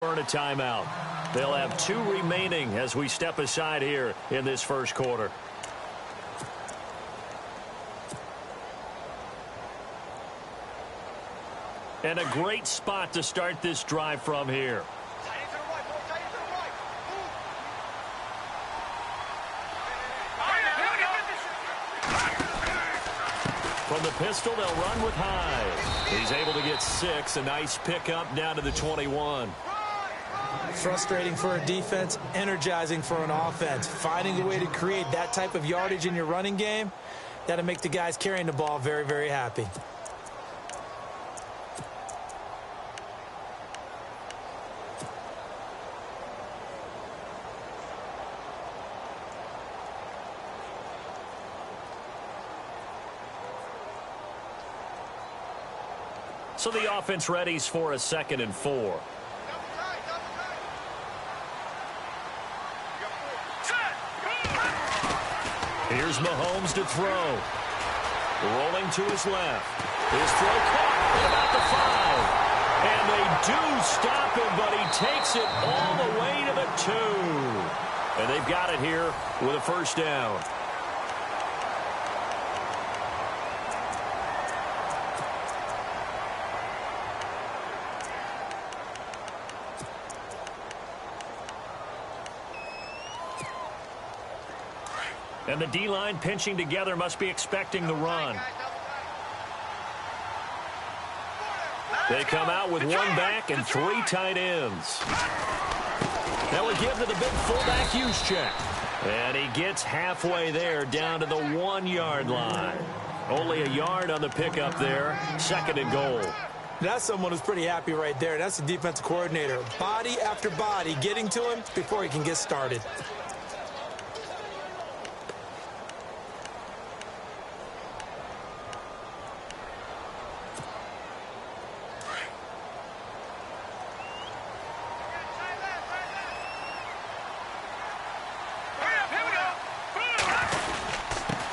Burn a timeout. They'll have 2 remaining as we step aside here in this first quarter. And a great spot to start this drive from here. From the pistol, they'll run with Hyde. He's able to get 6. A nice pickup down to the 21. Frustrating for a defense, energizing for an offense. Finding a way to create that type of yardage in your running game, that'll make the guys carrying the ball very, very happy. So the offense readies for a 2nd and 4. Here's Mahomes to throw. Rolling to his left. His throw caught at about the 5. And they do stop him, but he takes it all the way to the 2. And they've got it here with a first down. And the D-line pinching together must be expecting the run. They come out with 1 back and 3 tight ends. Now we give to the big fullback Juszczyk. And he gets halfway there down to the 1-yard line. Only a yard on the pickup there. 2nd and goal. That's someone who's pretty happy right there. That's the defensive coordinator. Body after body getting to him before he can get started.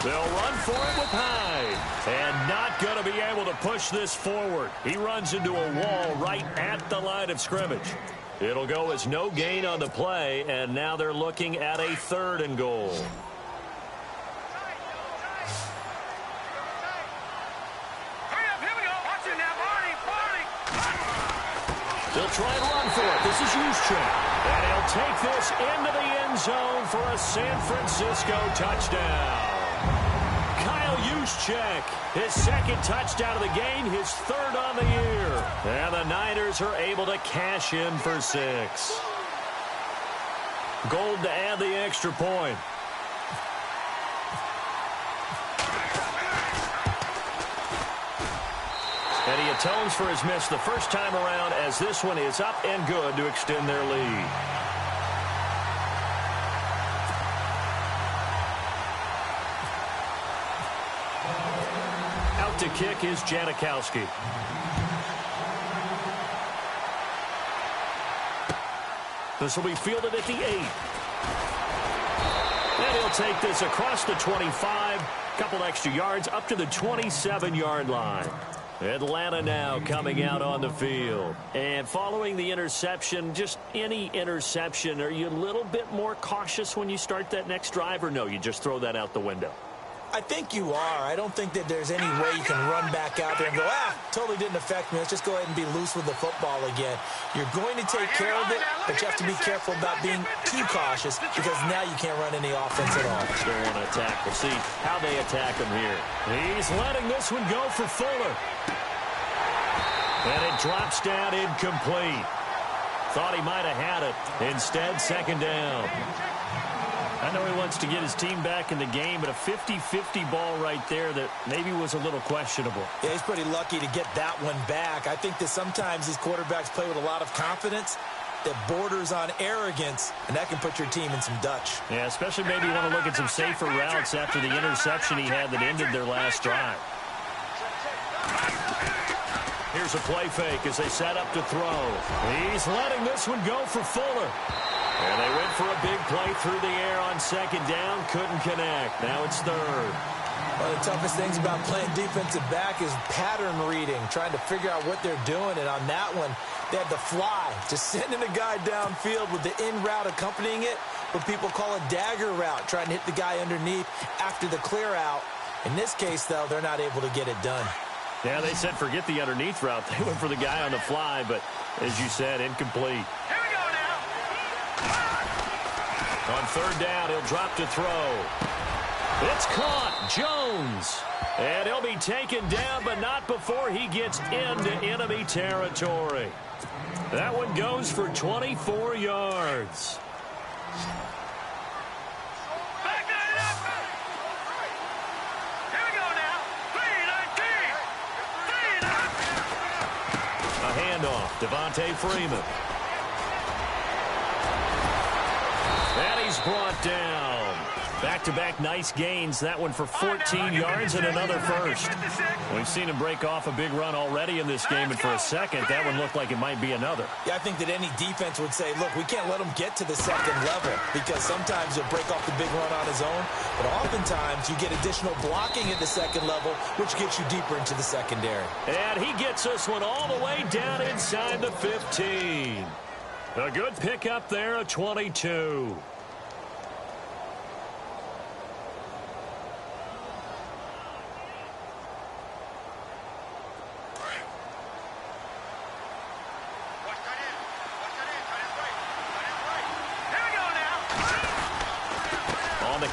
They'll run for it with Hyde. And not going to be able to push this forward. He runs into a wall right at the line of scrimmage. It'll go as no gain on the play, and now they're looking at a 3rd and goal. They'll try and run for it. This is Juszczyk. And he'll take this into the end zone for a San Francisco touchdown. Kyle Juszczyk, his 2nd touchdown of the game, his 3rd on the year. And the Niners are able to cash in for 6. Gold to add the extra point. And he atones for his miss the first time around, as this one is up and good to extend their lead. Out to kick is Janikowski. This will be fielded at the 8. And he'll take this across the 25. Couple extra yards up to the 27-yard line. Atlanta now coming out on the field. And following the interception, just any interception, are you a little bit more cautious when you start that next drive, or no, you just throw that out the window? I think you are. I don't think that there's any way you can run back out there and go, totally didn't affect me. Let's just go ahead and be loose with the football again. You're going to take care of it, but you have to be careful about being too cautious, because now you can't run any offense at all. Still want to attack. We'll see how they attack him here. He's letting this one go for Fuller. And it drops down incomplete. Thought he might have had it. Instead, 2nd down. I know he wants to get his team back in the game, but a 50-50 ball right there that maybe was a little questionable. Yeah, he's pretty lucky to get that one back. I think that sometimes these quarterbacks play with a lot of confidence that borders on arrogance, and that can put your team in some Dutch. Yeah, especially maybe you want to look at some safer routes after the interception he had that ended their last drive. Here's a play fake as they set up to throw. He's letting this one go for Fuller. And they went for a big play through the air on 2nd down. Couldn't connect. Now it's 3rd. One of the toughest things about playing defensive back is pattern reading, trying to figure out what they're doing. And on that one, they had the fly, just sending a guy downfield with the in route accompanying it, what people call a dagger route, trying to hit the guy underneath after the clear out. In this case, though, they're not able to get it done. Yeah, they said forget the underneath route. They went for the guy on the fly, but as you said, incomplete. Here we go now. On third down, he'll drop to throw. It's caught. Jones. And he'll be taken down, but not before he gets into enemy territory. That one goes for 24 yards. Back that up. Here we go now. 3-19. 3-19. A handoff. Devontae Freeman. And he's brought down. Back-to-back nice gains. That one for 14 yards and another first. We've seen him break off a big run already in this game, and for a second, that one looked like it might be another. Yeah, I think that any defense would say, look, we can't let him get to the second level, because sometimes he'll break off the big run on his own, but oftentimes you get additional blocking at the second level, which gets you deeper into the secondary. And he gets this one all the way down inside the 15. A good pickup there, a 22.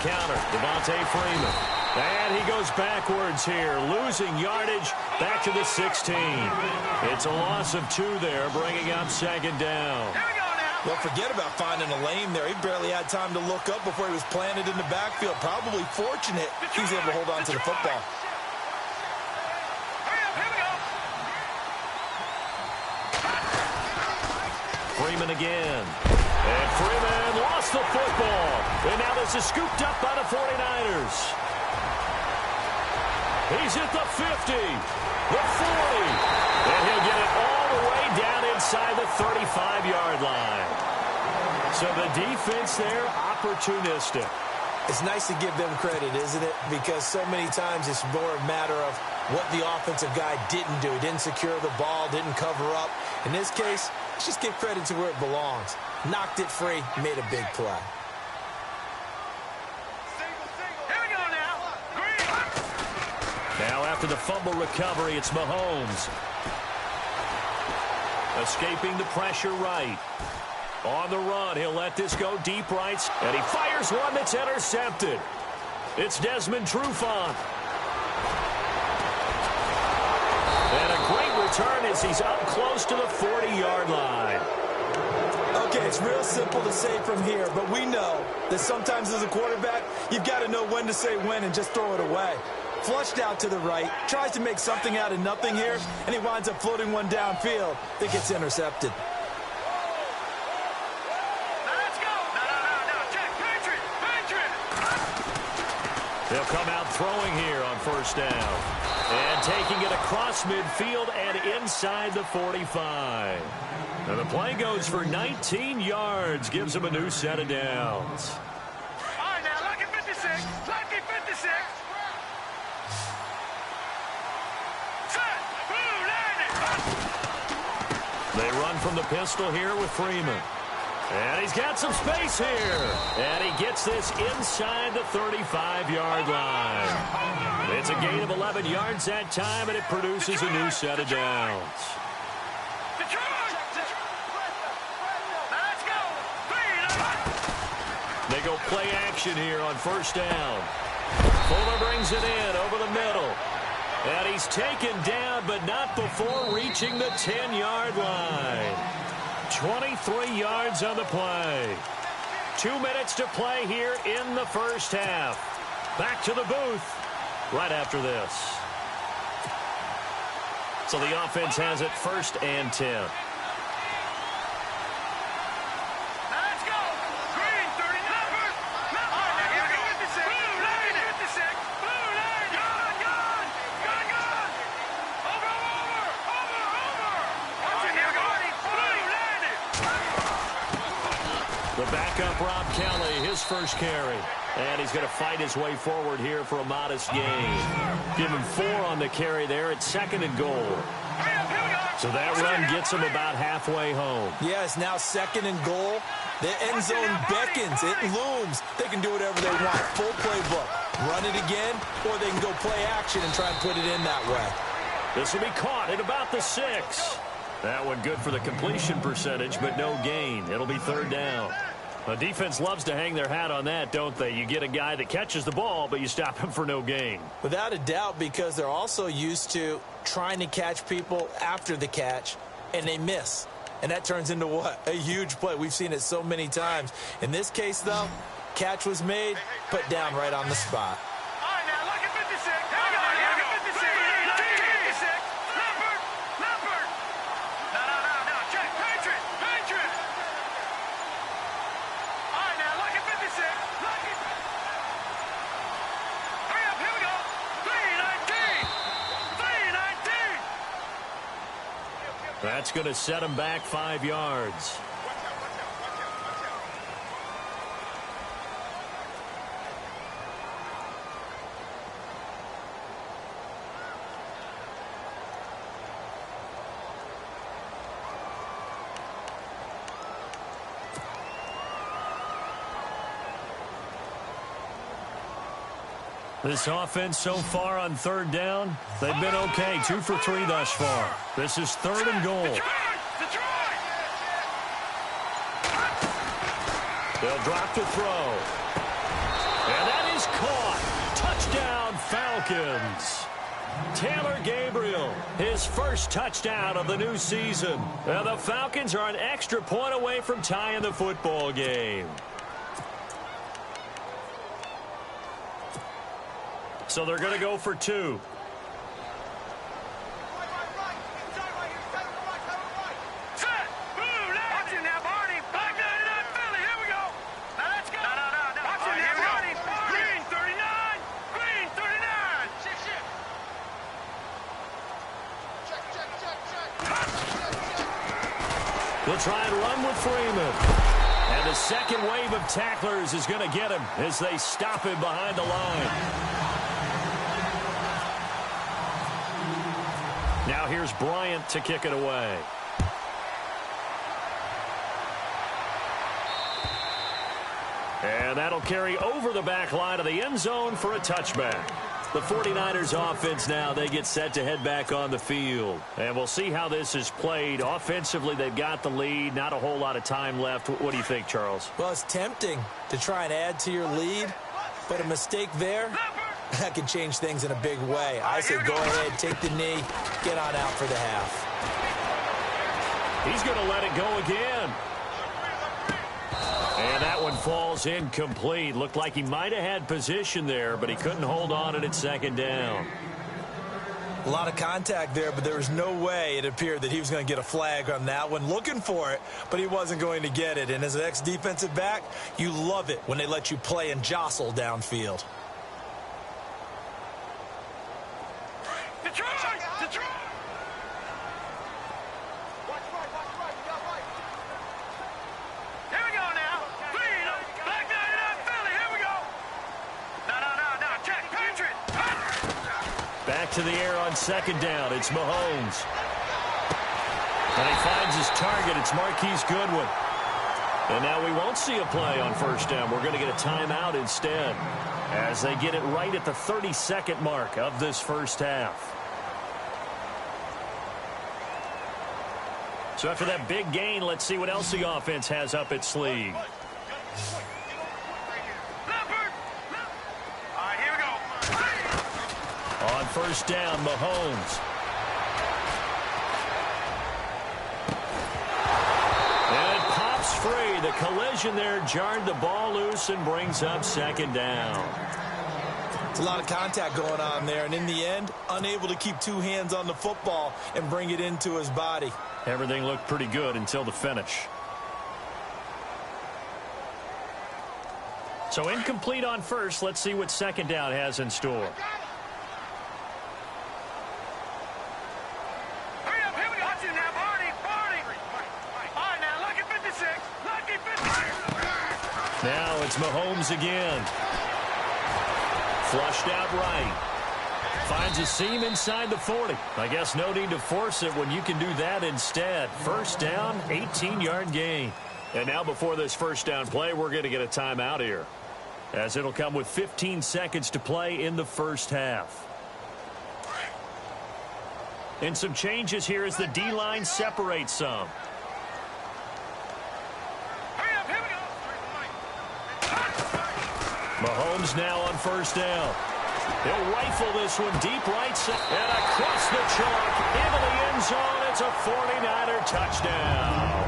Counter, Devontae Freeman. And he goes backwards here, losing yardage back to the 16. It's a loss of 2 there, bringing up second down. Well, forget about finding a lane there. He barely had time to look up before he was planted in the backfield. Probably fortunate he was able to hold on to the football. Freeman again. And Freeman lost the football. And now this is scooped up by the 49ers. He's at the 50, the 40. And he'll get it all the way down inside the 35-yard line. So the defense there, opportunistic. It's nice to give them credit, isn't it? Because so many times it's more a matter of what the offensive guy didn't do. Didn't secure the ball, didn't cover up. In this case, let's just give credit to where it belongs. Knocked it free, made a big play. Here we go now. Green. Now after the fumble recovery, it's Mahomes. Escaping the pressure right. On the run, he'll let this go deep right. And he fires one that's intercepted. It's Desmond Trufant. And a great return as he's up close to the 40-yard line. Okay, it's real simple to say from here, but we know that sometimes as a quarterback, you've got to know when to say when and just throw it away. Flushed out to the right, tries to make something out of nothing here, and he winds up floating one downfield that gets intercepted. They'll come out throwing here on first down. And taking it across midfield and inside the 45. And the play goes for 19 yards. Gives him a new set of downs. All right, now, lucky 56. Lucky 56. Set. Blue, They run from the pistol here with Freeman. And he's got some space here. And he gets this inside the 35-yard line. It's a gain of 11 yards that time, and it produces a new set of downs. They go play action here on first down. Fuller brings it in over the middle. And he's taken down, but not before reaching the 10-yard line. 23 yards on the play. 2 minutes to play here in the first half. Back to the booth right after this. So the offense has it first and 10. Let's go. Green, 30 numbers. All right, now here we go. 56. Blue, line, 56. Blue, line. Gone, gone. Gone, gone. Over. Watch it, here we go. Blue, line it. The backup, Rob Kelly, his first carry. And he's going to fight his way forward here for a modest gain. Give him 4 on the carry there at 2nd and goal. So that run gets him about halfway home. Yeah, it's now 2nd and goal. The end zone beckons. It looms. They can do whatever they want. Full playbook. Run it again, or they can go play action and try and put it in that way. This will be caught at about the 6. That one good for the completion percentage, but no gain. It'll be 3rd down. The defense loves to hang their hat on that, don't they? You get a guy that catches the ball, but you stop him for no gain. Without a doubt, because they're also used to trying to catch people after the catch, and they miss. And that turns into what? A huge play. We've seen it so many times. In this case, though, catch was made, put down right on the spot. All right, now, look at 56. Here we go. Look at 56. 56. Leopard. No. Check. Patriot. All right, now, look at 56. Hurry up. Here we go. 319. That's going to set him back 5 yards. This offense so far on 3rd down, they've been okay. 2 for 3 thus far. This is 3rd and goal. They'll drop to throw. And that is caught. Touchdown, Falcons. Taylor Gabriel, his first touchdown of the new season. And the Falcons are an extra point away from tying the football game. So they're going to go for 2. Set. Move, watch it now, Barney. Back down to that Philly. Here we go. Now let's go. No. Watch it now, Barney. Green 39. Green 39. Check. They'll try and run with Freeman. And the second wave of tacklers is going to get him as they stop him behind the line. Now here's Bryant to kick it away. And that'll carry over the back line of the end zone for a touchback. The 49ers offense now, they get set to head back on the field. And we'll see how this is played. Offensively, they've got the lead. Not a whole lot of time left. What do you think, Charles? Well, it's tempting to try and add to your lead, but a mistake there, that can change things in a big way. I say go ahead, take the knee, get on out for the half. He's going to let it go again. And that one falls incomplete. Looked like he might have had position there, but he couldn't hold on at 2nd down. A lot of contact there, but there was no way it appeared that he was going to get a flag on that one. Looking for it, but he wasn't going to get it. And as an ex-defensive back, you love it when they let you play and jostle downfield. Detroit! Here we go now. Back down to that Philly. Here we go. No. Check. Patriot. Back to the air on 2nd down. It's Mahomes. And he finds his target. It's Marquise Goodwin. And now we won't see a play on 1st down. We're going to get a timeout instead as they get it right at the 32nd mark of this first half. So after that big gain, let's see what else the offense has up its sleeve. All right, here we go. On 1st down, Mahomes. And it pops free. The collision there jarred the ball loose and brings up 2nd down. It's a lot of contact going on there, and in the end, unable to keep 2 hands on the football and bring it into his body. Everything looked pretty good until the finish. So incomplete on 1st. Let's see what 2nd down has in store. Hurry up, here we go. Watch it now, Barney. All right, now, look at 56. Now it's Mahomes again. Flushed out right. Finds a seam inside the 40. I guess no need to force it when you can do that instead. First down, 18-yard gain. And now before this first down play, we're going to get a timeout here, as it'll come with 15 seconds to play in the first half. And some changes here as the D-line separates some. Mahomes now on first down. He'll rifle this one deep right side and across the chalk into the end zone. It's a 49er touchdown.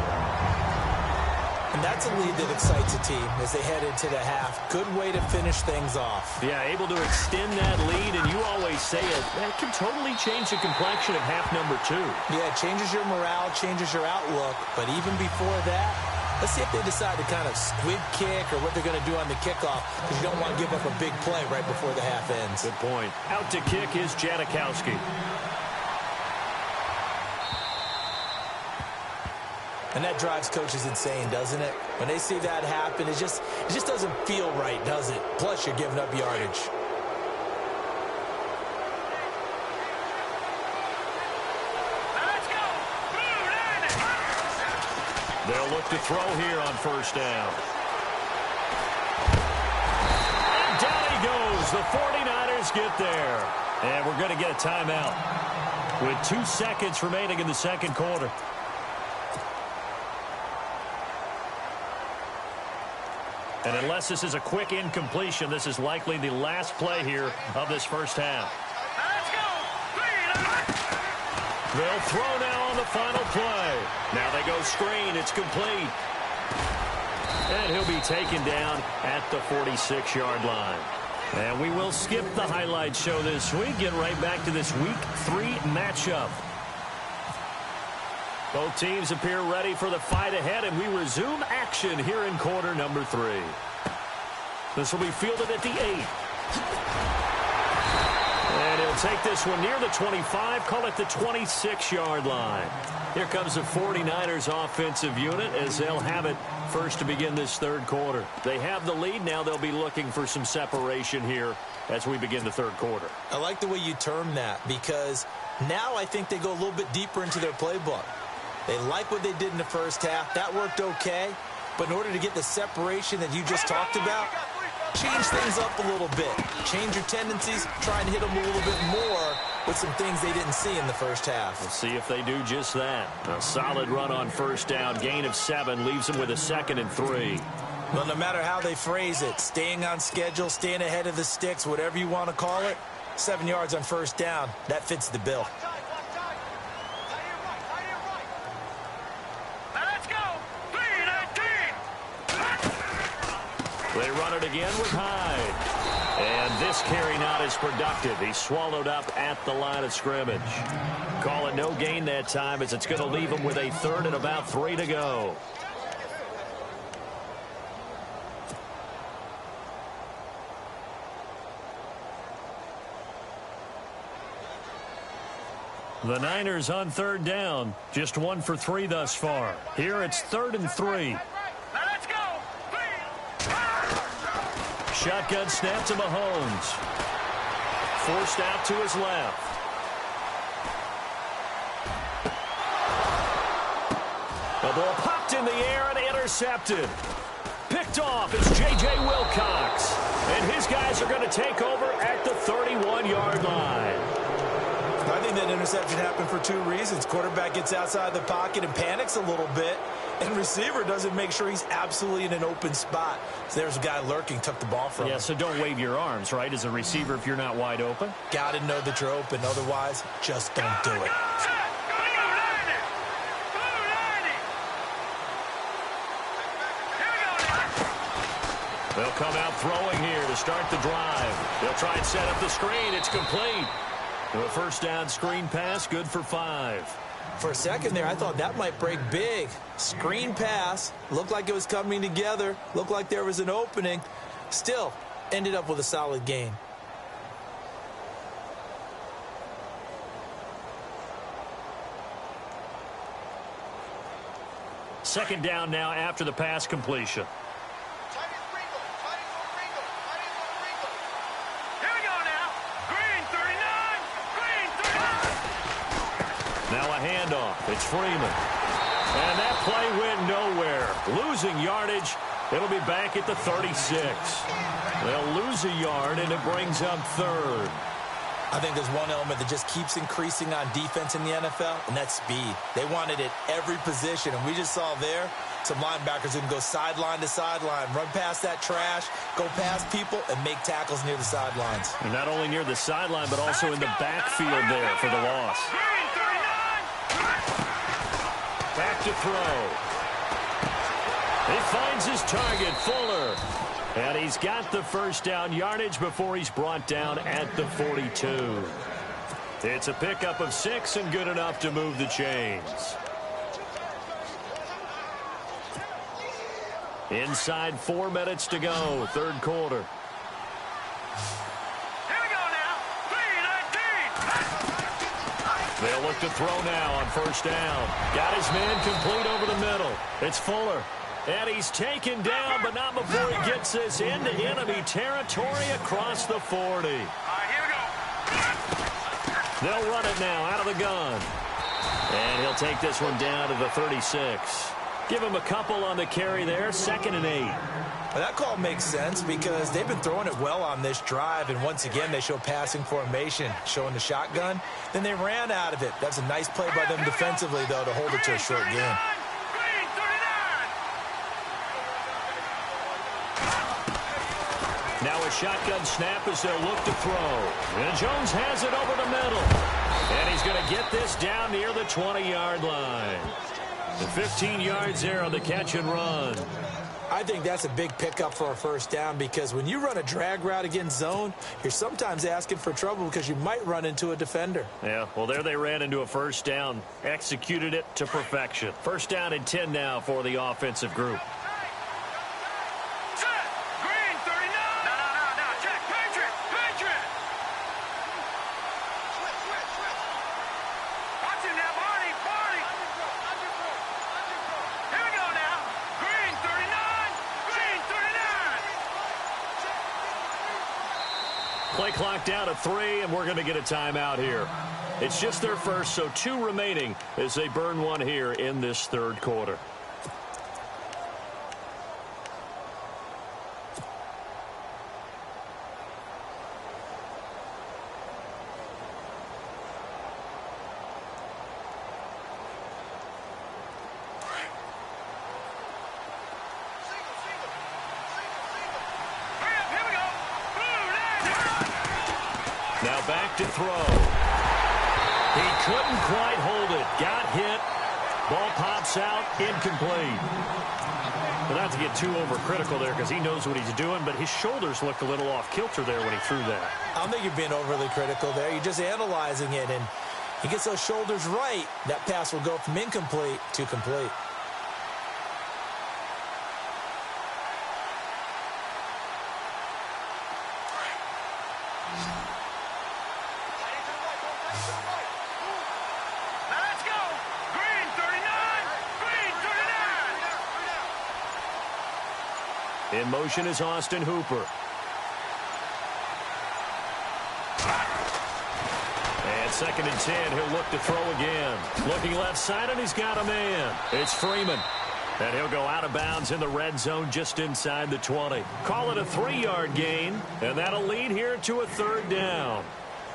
And that's a lead that excites a team as they head into the half. Good way to finish things off. Yeah, able to extend that lead, and you always say it, that can totally change the complexion of half number 2. Yeah, it changes your morale, changes your outlook. But even before that, let's see if they decide to kind of squib kick or what they're going to do on the kickoff, because you don't want to give up a big play right before the half ends. Good point. Out to kick is Janikowski. And that drives coaches insane, doesn't it? When they see that happen, it just doesn't feel right, does it? Plus, you're giving up yardage. They'll look to throw here on first down. And down he goes. The 49ers get there. And we're going to get a timeout with 2 seconds remaining in the second quarter. And unless this is a quick incompletion, this is likely the last play here of this first half. They'll throw now on the final play. Now they go screen. It's complete. And he'll be taken down at the 46-yard line. And we will skip the highlight show this week. Get right back to this Week 3 matchup. Both teams appear ready for the fight ahead, and we resume action here in quarter number 3. This will be fielded at the 8. And he'll take this one near the 25, call it the 26-yard line. Here comes the 49ers offensive unit as they'll have it first to begin this third quarter. They have the lead. Now they'll be looking for some separation here as we begin the third quarter. I like the way you term that, because now I think they go a little bit deeper into their playbook. They like what they did in the first half. That worked okay. But in order to get the separation that you just talked about, change things up a little bit. Change your tendencies. Try and hit them a little bit more with some things they didn't see in the first half. We'll see if they do just that. A solid run on first down. Gain of 7 leaves them with a 2nd and 3. Well, no matter how they phrase it, staying on schedule, staying ahead of the sticks, whatever you want to call it, 7 yards on first down, that fits the bill. They run it again with Hyde. And this carry not as productive. He's swallowed up at the line of scrimmage. Call it no gain that time, as it's going to leave him with a 3rd and about 3 to go. The Niners on 3rd down. Just 1 for 3 thus far. Here it's 3rd and 3. Shotgun snap to Mahomes. Forced out to his left. The ball popped in the air and intercepted. Picked off is J.J. Wilcox. And his guys are going to take over at the 31-yard line. I think that interception happened for 2 reasons. Quarterback gets outside the pocket and panics a little bit, and receiver doesn't make sure he's absolutely in an open spot. So there's a guy lurking, took the ball from him. Yeah, so don't wave your arms, right, as a receiver if you're not wide open. Got to know that you're open. Otherwise, just don't do it. They'll come out throwing here to start the drive. They'll try and set up the screen. It's complete. A first down screen pass, good for 5. For a second there, I thought that might break big. Screen pass. Looked like it was coming together. Looked like there was an opening. Still, ended up with a solid gain. Second down now after the pass completion. Here we handoff. It's Freeman. And that play went nowhere. Losing yardage. It'll be back at the 36. They'll lose a yard, and it brings up third. I think there's one element that just keeps increasing on defense in the NFL, and that's speed. They want it at every position, and we just saw there some linebackers who can go sideline to sideline, run past that trash, go past people, and make tackles near the sidelines. And not only near the sideline, but also in the backfield there for the loss. Back to throw. He finds his target, Fuller. And he's got the first down yardage before he's brought down at the 42. It's a pickup of 6 and good enough to move the chains. Inside 4 minutes to go, third quarter. Here we go now. 3-19. They'll look to throw now on first down. Got his man complete over the middle. It's Fuller. And he's taken down, but not before he gets this into enemy territory across the 40. All right, here we go. They'll run it now out of the gun. And he'll take this one down to the 36. Give him a couple on the carry there, 2nd and 8. Well, that call makes sense because they've been throwing it well on this drive, and once again they show passing formation, showing the shotgun. Then they ran out of it. That's a nice play by them defensively, though, to hold it to a short game. Now a shotgun snap as they'll look to throw. And Jones has it over the middle. And he's going to get this down near the 20-yard line. The 15 yards there on the catch and run. I think that's a big pickup for a first down because when you run a drag route against zone, you're sometimes asking for trouble because you might run into a defender. Yeah, well, there they ran into a first down. Executed it to perfection. First down and 10 now for the offensive group. Play clock down to 3, and we're going to get a timeout here. It's just their first, so 2 remaining as they burn one here in this third quarter. Now back to throw. He couldn't quite hold it. Got hit. Ball pops out. Incomplete. But not to get too overcritical there because he knows what he's doing, but his shoulders looked a little off kilter there when he threw that. I don't think you're being overly critical there. You're just analyzing it, and he gets those shoulders right. That pass will go from incomplete to complete. In motion is Austin Hooper. And 2nd and 10, he'll look to throw again. Looking left side, and he's got a man. It's Freeman. And he'll go out of bounds in the red zone just inside the 20. Call it a 3-yard gain, and that'll lead here to a third down.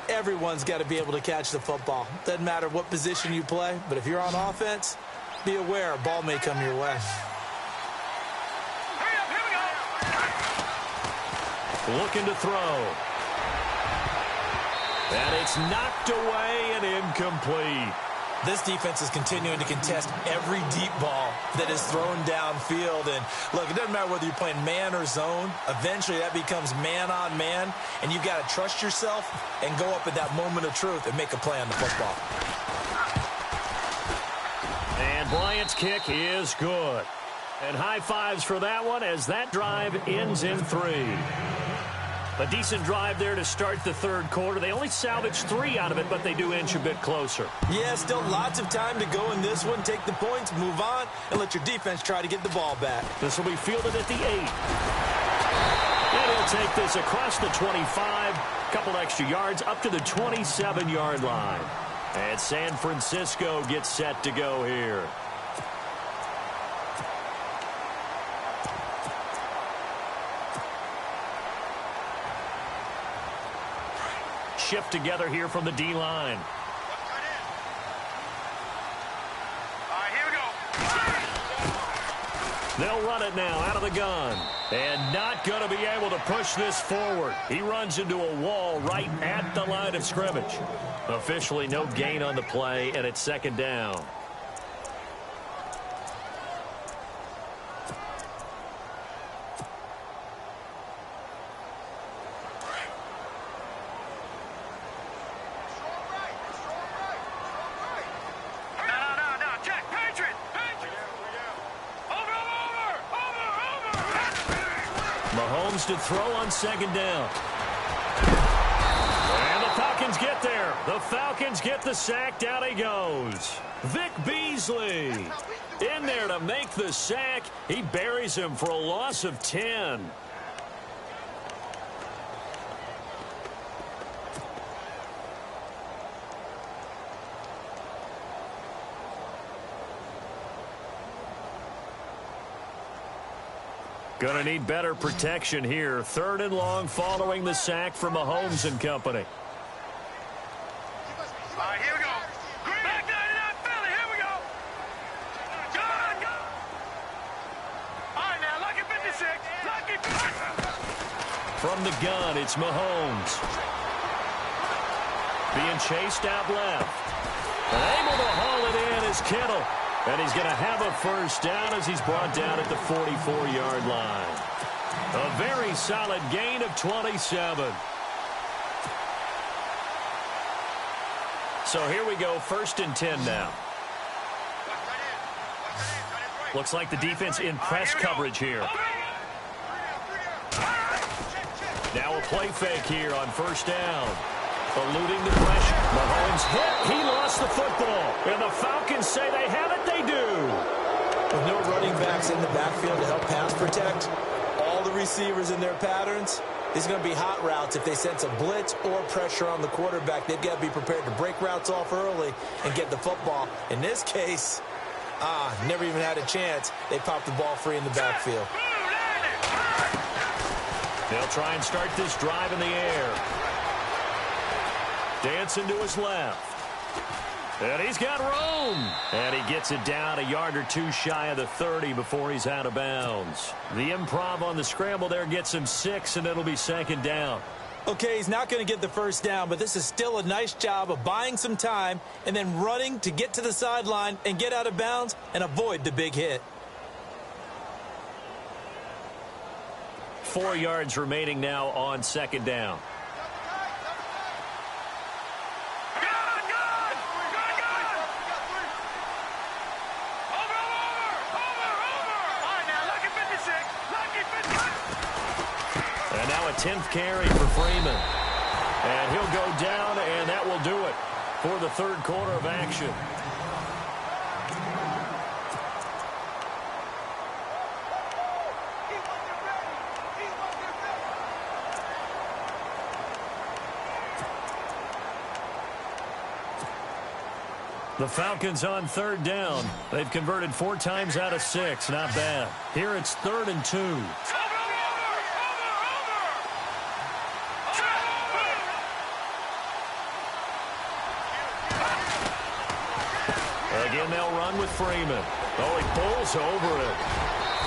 Everyone's got to be able to catch the football. Doesn't matter what position you play, but if you're on offense, be aware a ball may come your way. Looking to throw. And it's knocked away and incomplete. This defense is continuing to contest every deep ball that is thrown downfield. And, look, it doesn't matter whether you're playing man or zone. Eventually, that becomes man-on-man, and you've got to trust yourself and go up at that moment of truth and make a play on the football. And Bryant's kick is good. And high fives for that one as that drive ends in 3. A decent drive there to start the third quarter. They only salvaged 3 out of it, but they do inch a bit closer. Yeah, still lots of time to go in this one. Take the points, move on, and let your defense try to get the ball back. This will be fielded at the 8. And he'll take this across the 25. Couple extra yards up to the 27-yard line. And San Francisco gets set to go here. Shift together here from the D-line. They'll run it now out of the gun. And not going to be able to push this forward. He runs into a wall right at the line of scrimmage. Officially no gain on the play, and it's second down. Mahomes to throw on second down. And the Falcons get there. The Falcons get the sack. Down he goes. Vic Beasley in there to make the sack. He buries him for a loss of 10. Going to need better protection here. Third and long following the sack from Mahomes and company. All right, here we go. Back 99 Philly, here we go. Go. All right, now, lucky 56. Lucky 56. From the gun, it's Mahomes. Being chased out left. And able to haul it in is Kittle. And he's going to have a first down as he's brought down at the 44-yard line. A very solid gain of 27. So here we go, first and 10 now. Looks like the defense in press coverage here. Now a play fake here on first down. Eluding the pressure. Mahomes hit. He lost the football. And the Falcons say they have it. They do. With no running backs in the backfield to help pass protect, all the receivers in their patterns, these are going to be hot routes. If they sense a blitz or pressure on the quarterback, they've got to be prepared to break routes off early and get the football. In this case, never even had a chance. They popped the ball free in the backfield. They'll try and start this drive in the air. Dancing to his left. And he's got room. And he gets it down a yard or two shy of the 30 before he's out of bounds. The improv on the scramble there gets him 6, and it'll be second down. Okay, he's not going to get the first down, but this is still a nice job of buying some time and then running to get to the sideline and get out of bounds and avoid the big hit. 4 yards remaining now on second down. And now a 10th carry for Freeman. And he'll go down, and that will do it for the third quarter of action. The Falcons on third down. They've converted 4 times out of 6. Not bad. Here it's 3rd and 2. Again, they'll run with Freeman. Oh, he pulls over it.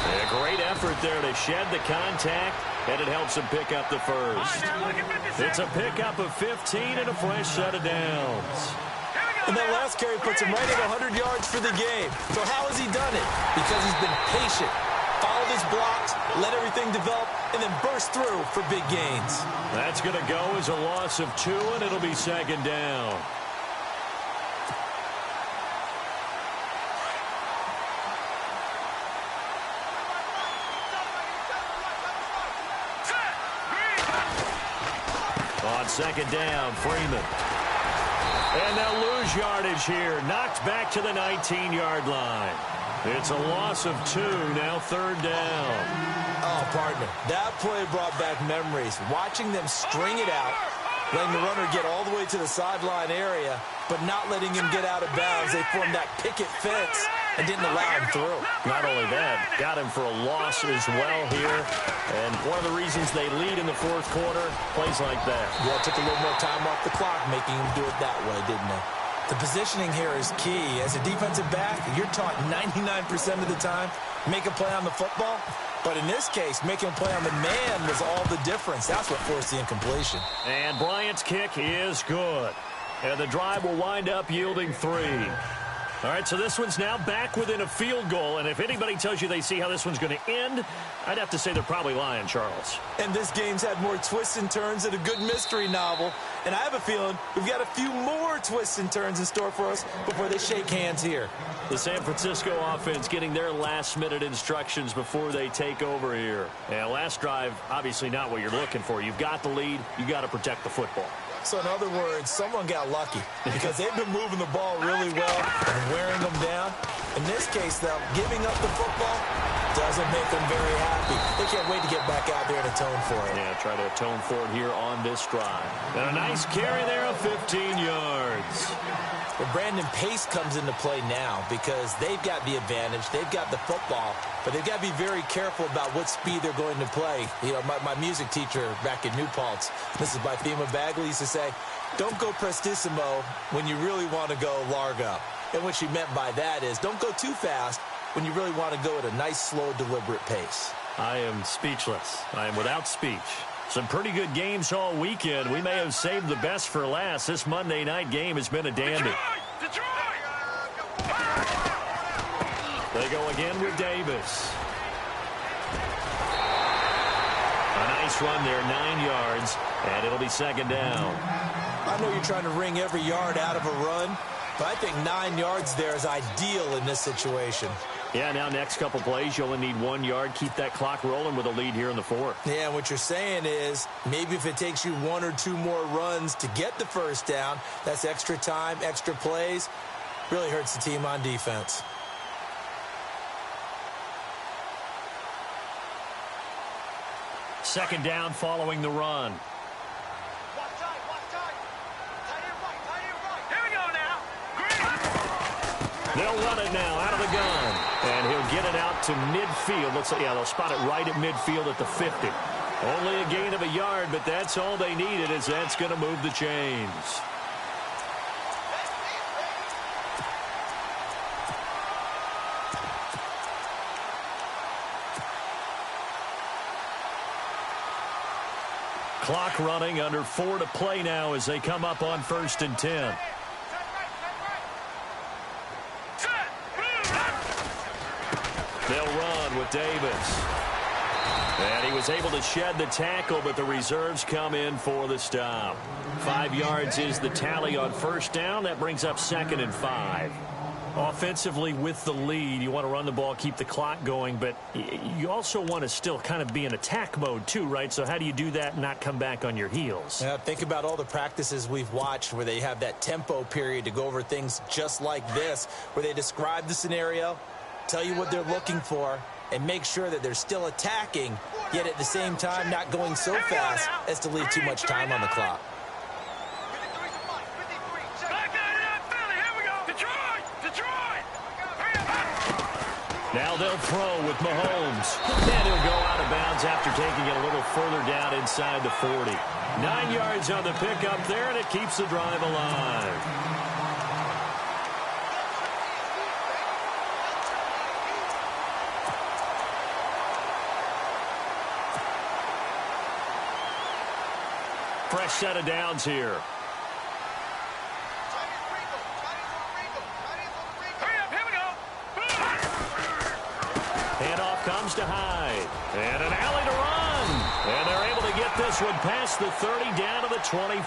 A great effort there to shed the contact, and it helps him pick up the first. It's a pickup of 15 and a fresh set of downs. And that last carry puts him right at 100 yards for the game. So how has he done it? Because he's been patient, followed his blocks, let everything develop, and then burst through for big gains. That's going to go as a loss of 2, and it'll be second down. On second down, Freeman. And they'll lose yardage here. Knocked back to the 19-yard line. It's a loss of 2, now 3rd down. Oh, partner, that play brought back memories. Watching them string it out, letting the runner get all the way to the sideline area, but not letting him get out of bounds. They formed that picket fence and didn't allow him through. Not only that, got him for a loss as well here. And one of the reasons they lead in the fourth quarter, plays like that. Yeah, it took a little more time off the clock, making him do it that way, didn't it? The positioning here is key. As a defensive back, you're taught 99% of the time, make a play on the football. But in this case, making a play on the man was all the difference. That's what forced the incompletion. And Bryant's kick is good. And the drive will wind up yielding 3. All right, so this one's now back within a field goal. And if anybody tells you they see how this one's going to end, I'd have to say they're probably lying, Charles. And this game's had more twists and turns than a good mystery novel. And I have a feeling we've got a few more twists and turns in store for us before they shake hands here. The San Francisco offense getting their last-minute instructions before they take over here. And last drive, obviously not what you're looking for. You've got the lead. You've got to protect the football. So in other words, someone got lucky because they've been moving the ball really well and wearing them down. In this case, though, giving up the football doesn't make them very happy. They can't wait to get back out there and atone for it. Yeah, try to atone for it here on this drive. And a nice carry there of 15 yards. Well, Brandon, pace comes into play now because they've got the advantage. They've got the football, but they've got to be very careful about what speed they're going to play. You know, my music teacher back in New Paltz, this is by Thema Bagley, used to say, don't go prestissimo when you really want to go largo. And what she meant by that is don't go too fast when you really want to go at a nice, slow, deliberate pace. I am speechless. I am without speech. Some pretty good games all weekend. We may have saved the best for last. This Monday night game has been a dandy. They go again with Davis. A nice run there, 9 yards, and it'll be second down. I know you're trying to wring every yard out of a run, but I think 9 yards there is ideal in this situation. Yeah, now next couple plays, you only need 1 yard. Keep that clock rolling with a lead here in the fourth. Yeah, what you're saying is maybe if it takes you 1 or 2 more runs to get the first down, that's extra time, extra plays. Really hurts the team on defense. Second down following the run. Here we go now. They'll run it now out of the gun. And he'll get it out to midfield. Looks like, yeah, they'll spot it right at midfield at the 50. Only a gain of a yard, but that's all they needed, as that's going to move the chains. Clock running, under 4 to play now as they come up on 1st and 10. They'll run with Davis. And he was able to shed the tackle, but the reserves come in for the stop. 5 yards is the tally on first down. That brings up 2nd and 5. Offensively, with the lead, you want to run the ball, keep the clock going, but you also want to still kind of be in attack mode too, right? So how do you do that and not come back on your heels? Yeah, think about all the practices we've watched where they have that tempo period to go over things just like this, where they describe the scenario, tell you what they're looking for, and make sure that they're still attacking, yet at the same time not going so fast as to leave too much time on the clock. Now they'll throw with Mahomes. And he'll go out of bounds after taking it a little further down inside the 40. 9 yards on the pickup there, and it keeps the drive alive. Fresh set of downs here. Handoff comes to Hyde. And an alley to run. And they're able to get this one past the 30 down to the 25.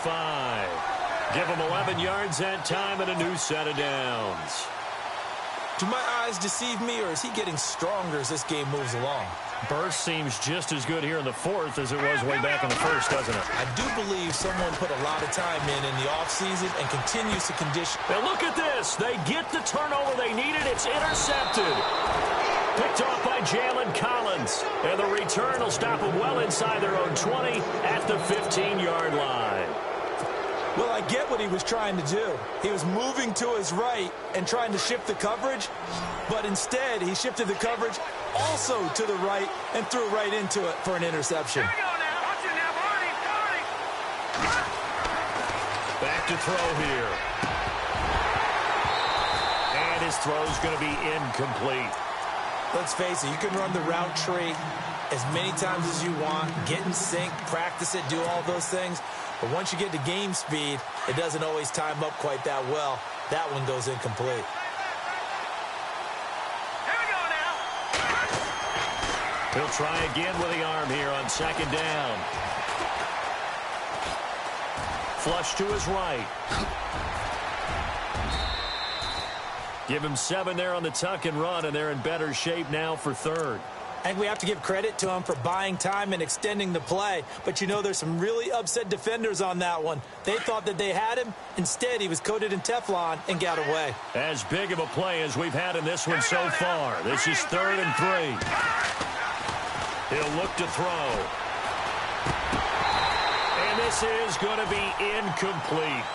Give them 11 yards that time and a new set of downs. Do my eyes deceive me, or is he getting stronger as this game moves along? Burst seems just as good here in the fourth as it was way back in the first, doesn't it? I do believe someone put a lot of time in the offseason and continues to condition. Now look at this. They get the turnover they needed. It's intercepted. Picked off by Jalen Collins. And the return will stop them well inside their own 20 at the 15-yard line. Well, I get what he was trying to do. He was moving to his right and trying to shift the coverage, but instead he shifted the coverage also to the right and threw right into it for an interception. Here we go now. Watch it now, Barney. Back to throw here. And his throw's going to be incomplete. Let's face it, you can run the route tree as many times as you want, get in sync, practice it, do all those things. But once you get to game speed, it doesn't always time up quite that well. That one goes incomplete. Here we go now. He'll try again with the arm here on second down. Flush to his right. Give him 7 there on the tuck and run, and they're in better shape now for third. I think we have to give credit to him for buying time and extending the play. But, you know, there's some really upset defenders on that one. They thought that they had him. Instead, he was coated in Teflon and got away. As big of a play as we've had in this one so far. This is 3rd and 3. He'll look to throw. And this is going to be incomplete.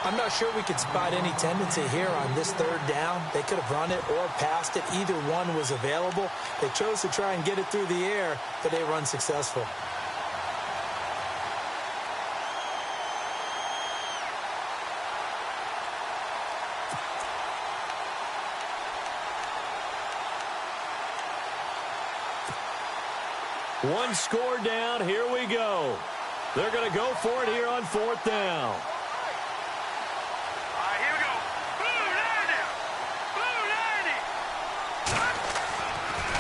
I'm not sure we could spot any tendency here on this 3rd down. They could have run it or passed it. Either one was available. They chose to try and get it through the air, but they were unsuccessful. One score down. Here we go. They're going to go for it here on 4th down.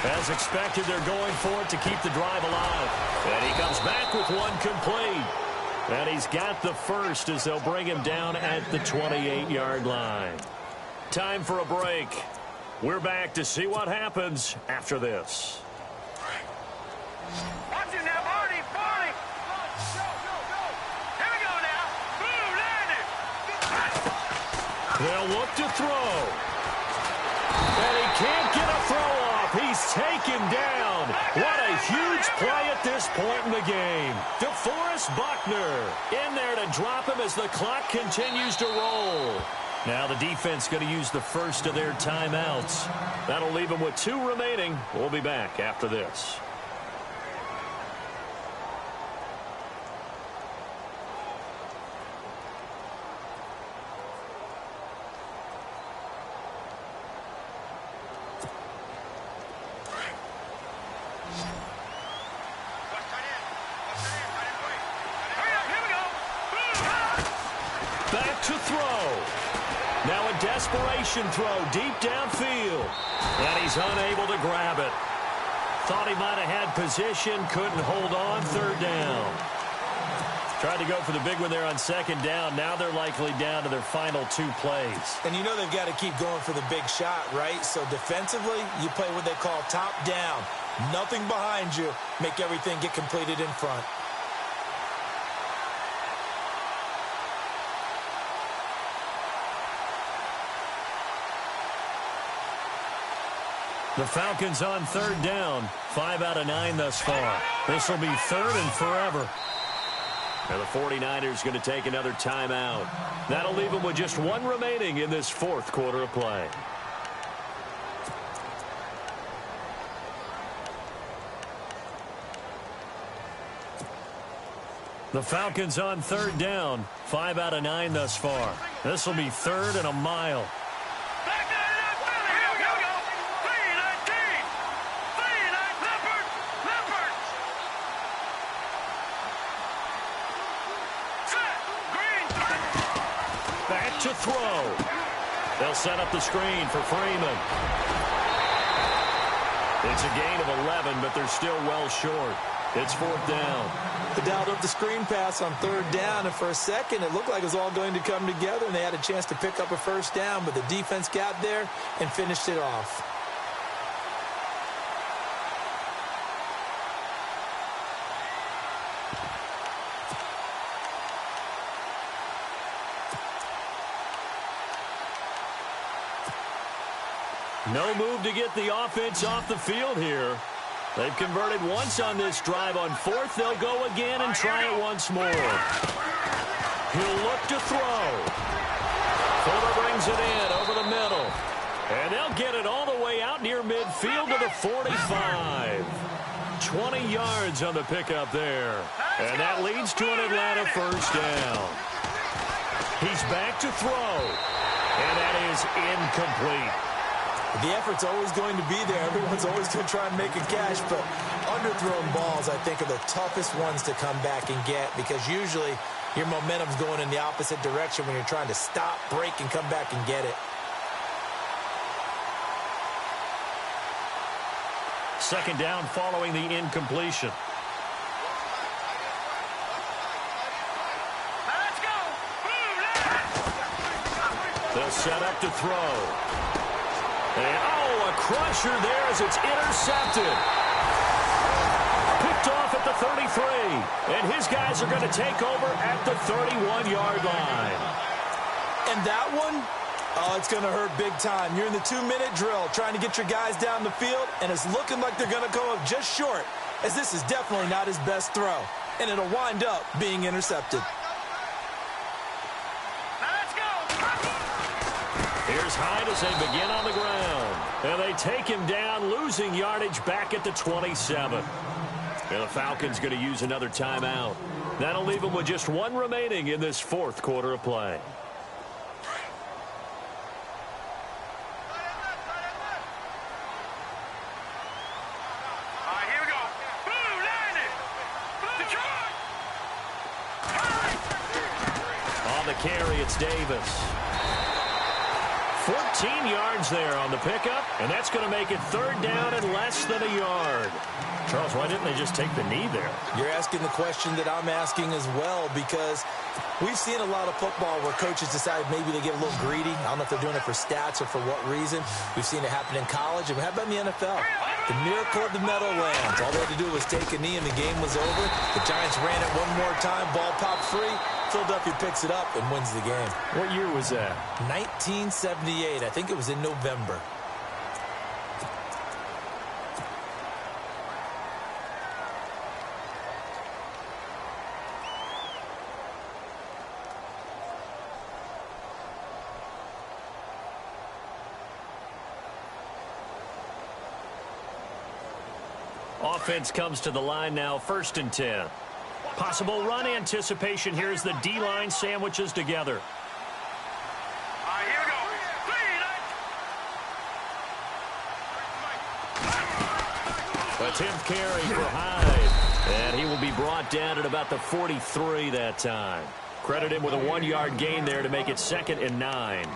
As expected, they're going for it to keep the drive alive. And he comes back with one complete. And he's got the first as they'll bring him down at the 28-yard line. Time for a break. We're back to see what happens after this. Watch it now, Barney. Barney. Here we go now. Blue landed. They'll look to throw. And he can't get a throw off. He's taken down. What a huge play at this point in the game. DeForest Buckner in there to drop him as the clock continues to roll. Now the defense going to use the first of their timeouts. That'll leave them with 2 remaining. We'll be back after this. To throw. Now a desperation throw deep downfield. And he's unable to grab it. Thought he might have had position, couldn't hold on. 3rd down. Tried to go for the big one there on 2nd down. Now they're likely down to their final 2 plays. And you know they've got to keep going for the big shot, right? So defensively, you play what they call top down. Nothing behind you. Make everything get completed in front. The Falcons on 3rd down. 5 out of 9 thus far. This will be 3rd and forever. And the 49ers going to take another timeout. That'll leave them with just 1 remaining in this 4th quarter of play. The Falcons on 3rd down. 5 out of 9 thus far. This will be 3rd and a mile. To throw. They'll set up the screen for Freeman. It's a gain of 11, but they're still well short. It's 4th down. They dialed up the screen pass on 3rd down, and for a second it looked like it was all going to come together, and they had a chance to pick up a 1st down, but the defense got there and finished it off. No move to get the offense off the field here. They've converted once on this drive. On 4th, they'll go again and try it once more. He'll look to throw. Fuller brings it in over the middle. And they'll get it all the way out near midfield to the 45. 20 yards on the pickup there. And that leads to an Atlanta first down. He's back to throw. And that is incomplete. The effort's always going to be there. Everyone's always going to try and make a catch, but underthrown balls, I think, are the toughest ones to come back and get because usually your momentum's going in the opposite direction when you're trying to stop, break, and come back and get it. Second down following the incompletion. Let's go. They'll set up to throw. And, a crusher there as it's intercepted. Picked off at the 33. And his guys are going to take over at the 31-yard line. And that one, it's going to hurt big time. You're in the 2-minute drill trying to get your guys down the field, and it's looking like they're going to come up just short, as this is definitely not his best throw. And it'll wind up being intercepted. Here's Hyde as they begin on the ground. And they take him down, losing yardage back at the 27. And the Falcons going to use another timeout. That'll leave them with just one remaining in this fourth quarter of play. All right, here we go. Boom, Detroit. On the carry, it's Davis. 14 yards there on the pickup, and that's going to make it third down and less than a yard. Charles, why didn't they just take the knee there? You're asking the question that I'm asking as well, because we've seen a lot of football where coaches decide maybe they get a little greedy. I don't know if they're doing it for stats or for what reason. We've seen it happen in college, and how about in the NFL? The miracle of the Meadowlands. All they had to do was take a knee, and the game was over. The Giants ran it one more time. Ball popped free. Philadelphia picks it up and wins the game. What year was that? 1978. I think it was in November. Offense comes to the line now, 1st and 10. Possible run anticipation here as the D-line sandwiches together. All right, here we go. A 10th carry for Hyde. And he will be brought down at about the 43 that time. Credit him with a 1-yard gain there to make it 2nd and 9.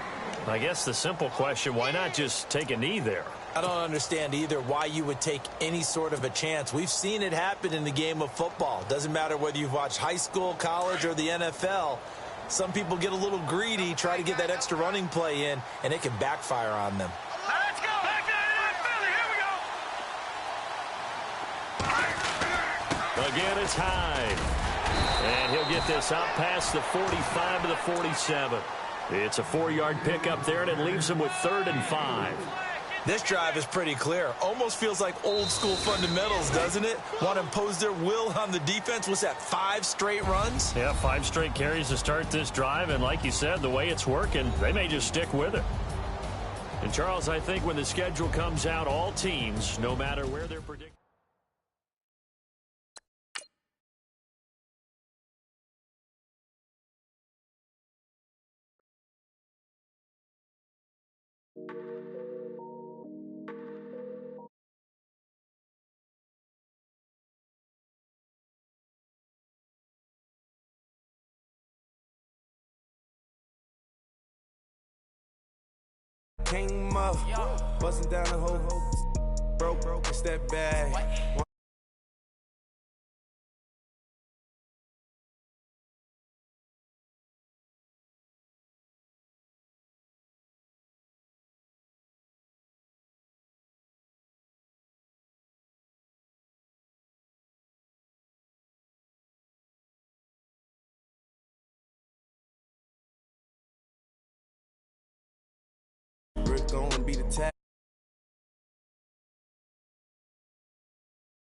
I guess the simple question, why not just take a knee there? I don't understand either why you would take any sort of a chance. We've seen it happen in the game of football. Doesn't matter whether you've watched high school, college, or the NFL. Some people get a little greedy, try to get that extra running play in, and it can backfire on them. Let's go. Back down in Philly. Here we go. Again, it's Hyde. And he'll get this out past the 45 to the 47. It's a 4-yard pickup there, and it leaves him with 3rd and 5. This drive is pretty clear. Almost feels like old school fundamentals, doesn't it? Want to impose their will on the defense. What's that, 5 straight runs? Yeah, 5 straight carries to start this drive, and like you said, the way it's working, they may just stick with it. And Charles, I think when the schedule comes out, all teams, no matter where they're predicted. Came up, busting down the whole broke, it's that bad. Gonna be the tag.